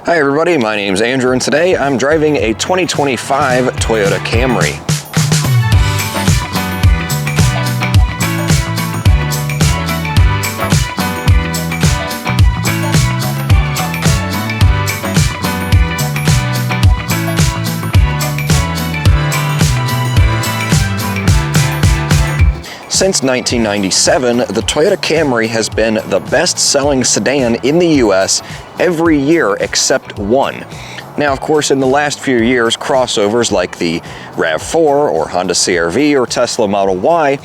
Hi everybody, my name's Andrew and today I'm driving a 2025 Toyota Camry. Since 1997, the Toyota Camry has been the best-selling sedan in the US every year except one. Now, of course, in the last few years, crossovers like the RAV4 or Honda CR-V or Tesla Model Y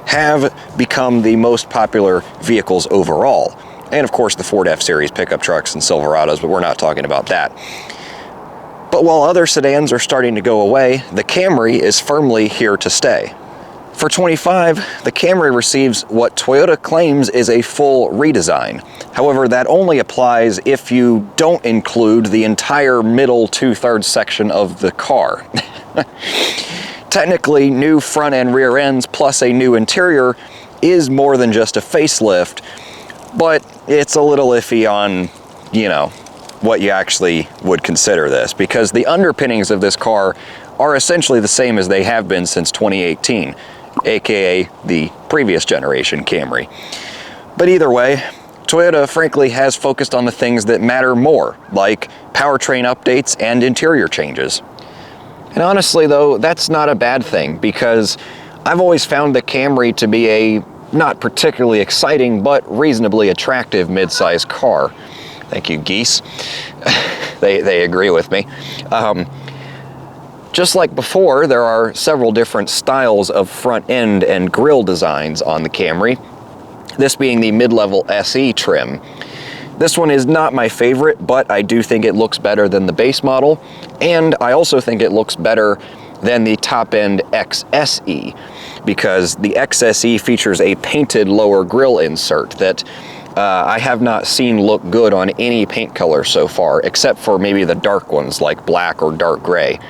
have become the most popular vehicles overall. And of course, the Ford F-Series pickup trucks and Silverados, but we're not talking about that. But while other sedans are starting to go away, the Camry is firmly here to stay. For 25, the Camry receives what Toyota claims is a full redesign. However, that only applies if you don't include the entire middle two-thirds section of the car. Technically, new front and rear ends plus a new interior is more than just a facelift, but it's a little iffy on, what you actually would consider this, because the underpinnings of this car are essentially the same as they have been since 2018. aka the previous generation Camry. But either way, Toyota frankly has focused on the things that matter more, like powertrain updates and interior changes. And honestly though, that's not a bad thing, because I've always found the Camry to be a not particularly exciting but reasonably attractive mid-size car. Thank you, geese. they agree with me. Just like before, there are several different styles of front end and grille designs on the Camry, this being the mid-level SE trim. This one is not my favorite, but I do think it looks better than the base model, and I also think it looks better than the top-end XSE, because the XSE features a painted lower grille insert that I have not seen look good on any paint color so far, except for maybe the dark ones like black or dark gray.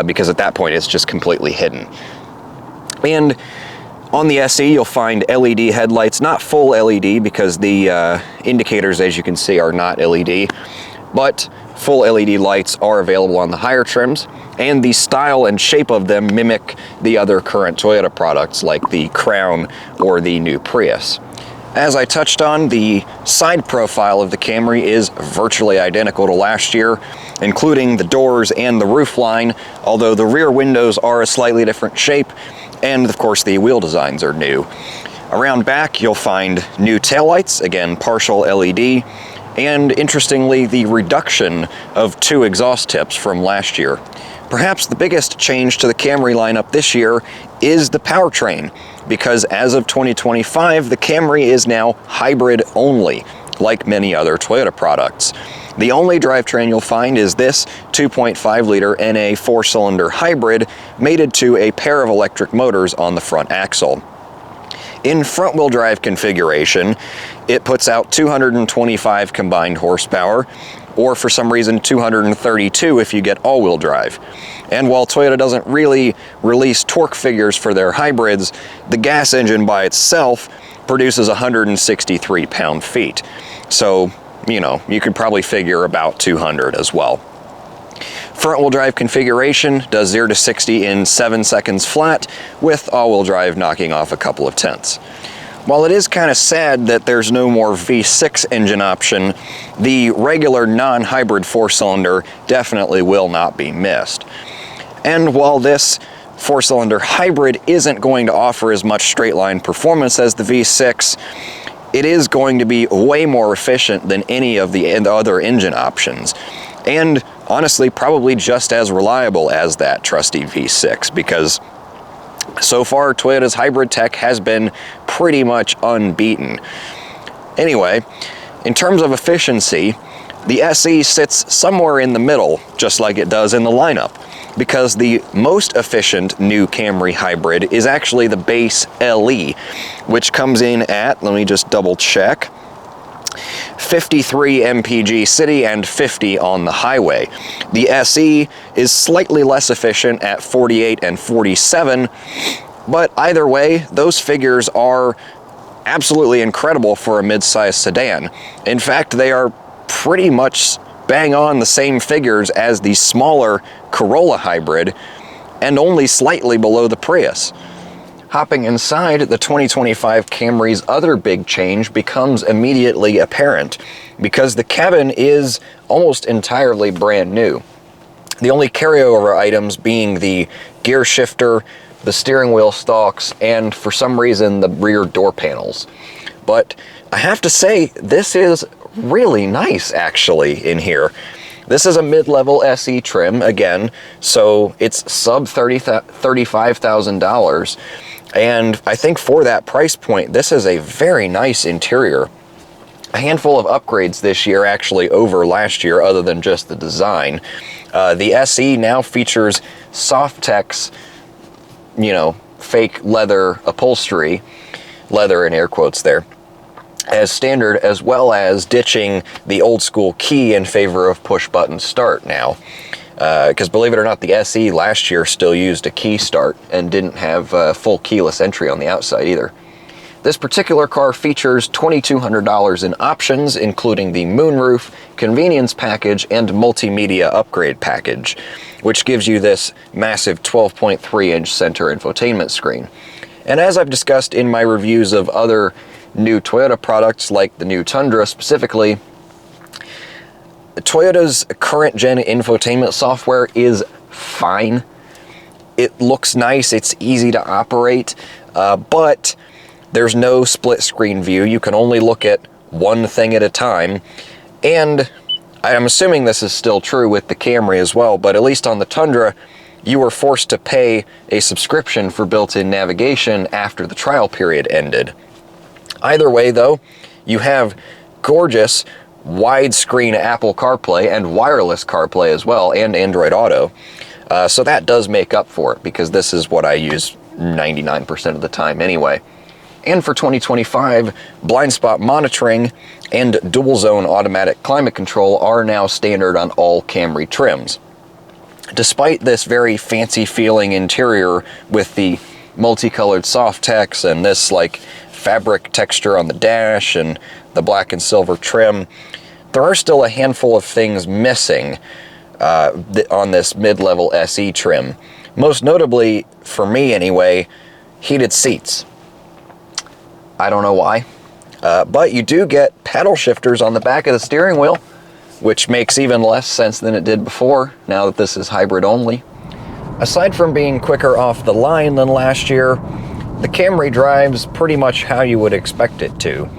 Because at that point it's just completely hidden. And on the SE you'll find LED headlights, not full LED because the indicators, as you can see, are not LED, but full LED lights are available on the higher trims, and the style and shape of them mimic the other current Toyota products like the Crown or the new Prius. As I touched on, the side profile of the Camry is virtually identical to last year, including the doors and the roofline, although the rear windows are a slightly different shape, and of course the wheel designs are new. Around back you'll find new taillights, again partial LED, and interestingly the reduction of 2 exhaust tips from last year. Perhaps the biggest change to the Camry lineup this year is the powertrain, because as of 2025, the Camry is now hybrid only, like many other Toyota products. The only drivetrain you'll find is this 2.5-liter NA 4-cylinder hybrid mated to a pair of electric motors on the front axle. In front-wheel drive configuration, it puts out 225 combined horsepower, or for some reason 232 if you get all-wheel drive. And while Toyota doesn't really release torque figures for their hybrids, the gas engine by itself produces 163 pound-feet. So, you could probably figure about 200 as well. Front-wheel drive configuration does 0 to 60 in 7 seconds flat, with all-wheel drive knocking off a couple of tenths. While it is kind of sad that there's no more V6 engine option, the regular non-hybrid 4-cylinder definitely will not be missed. And while this 4-cylinder hybrid isn't going to offer as much straight-line performance as the V6, it is going to be way more efficient than any of the other engine options. And honestly, probably just as reliable as that trusty V6, because so far Toyota's hybrid tech has been pretty much unbeaten. Anyway, in terms of efficiency, the SE sits somewhere in the middle, just like it does in the lineup, because the most efficient new Camry hybrid is actually the base LE, which comes in at, let me just double check, 53 mpg city and 50 on the highway. The SE is slightly less efficient at 48 and 47, but either way, those figures are absolutely incredible for a mid-size sedan. In fact, they are pretty much bang on the same figures as the smaller Corolla hybrid and only slightly below the Prius. Hopping inside, the 2025 Camry's other big change becomes immediately apparent because the cabin is almost entirely brand new. The only carryover items being the gear shifter, the steering wheel stalks, and for some reason the rear door panels. But I have to say, this is really nice actually in here. This is a mid-level SE trim again, so it's sub $35,000. And I think for that price point, this is a very nice interior. A handful of upgrades this year actually over last year other than just the design. The SE now features Softex, you know, fake leather upholstery, leather in air quotes there, as standard, as well as ditching the old school key in favor of push button start now. Because believe it or not, the SE last year still used a key start and didn't have full keyless entry on the outside either. This particular car features $2,200 in options, including the moonroof, convenience package, and multimedia upgrade package, which gives you this massive 12.3-inch center infotainment screen. And as I've discussed in my reviews of other new Toyota products, like the new Tundra specifically, Toyota's current gen infotainment software is fine. It looks nice, it's easy to operate, but there's no split screen view. You can only look at one thing at a time. And I'm assuming this is still true with the Camry as well, but at least on the Tundra, you were forced to pay a subscription for built-in navigation after the trial period ended. Either way though, you have gorgeous widescreen Apple CarPlay and wireless CarPlay as well, and Android Auto. So that does make up for it, because this is what I use 99% of the time anyway. And for 2025, blind spot monitoring and dual zone automatic climate control are now standard on all Camry trims. Despite this very fancy feeling interior with the multicolored Softex and this like fabric texture on the dash and the black and silver trim, there are still a handful of things missing on this mid-level SE trim. Most notably, for me anyway, heated seats. I don't know why, but you do get paddle shifters on the back of the steering wheel, which makes even less sense than it did before, now that this is hybrid only. Aside from being quicker off the line than last year, the Camry drives pretty much how you would expect it to.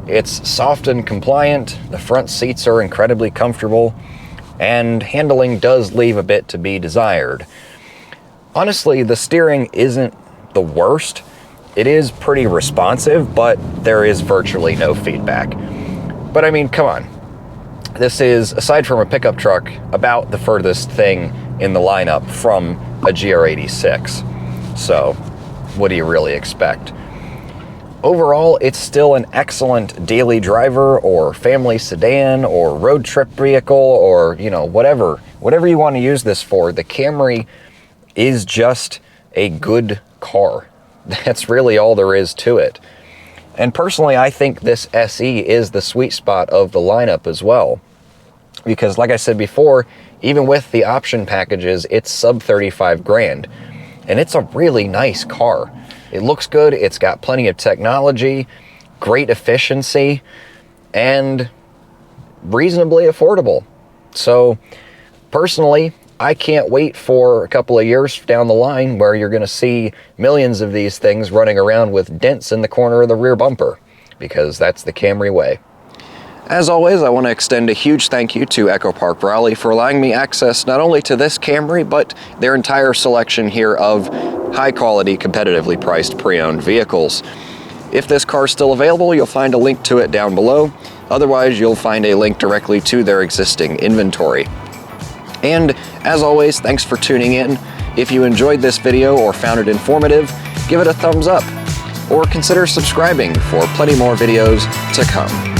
It's soft and compliant, the front seats are incredibly comfortable, and handling does leave a bit to be desired. Honestly, the steering isn't the worst. It is pretty responsive, but there is virtually no feedback. But I mean, come on. This is, aside from a pickup truck, about the furthest thing in the lineup from a GR86. So, what do you really expect? Overall, it's still an excellent daily driver or family sedan or road trip vehicle or, you know, whatever you want to use this for. The Camry is just a good car. That's really all there is to it. And personally, I think this SE is the sweet spot of the lineup as well. Because like I said before, even with the option packages, it's sub 35 grand. And it's a really nice car. It looks good, it's got plenty of technology, great efficiency, and reasonably affordable. So personally, I can't wait for a couple of years down the line where you're going to see millions of these things running around with dents in the corner of the rear bumper, because that's the Camry way. As always, I want to extend a huge thank you to Echo Park Raleigh for allowing me access not only to this Camry, but their entire selection here of high-quality, competitively priced pre-owned vehicles. If this car is still available, you'll find a link to it down below. Otherwise, you'll find a link directly to their existing inventory. And as always, thanks for tuning in. If you enjoyed this video or found it informative, give it a thumbs up, or consider subscribing for plenty more videos to come.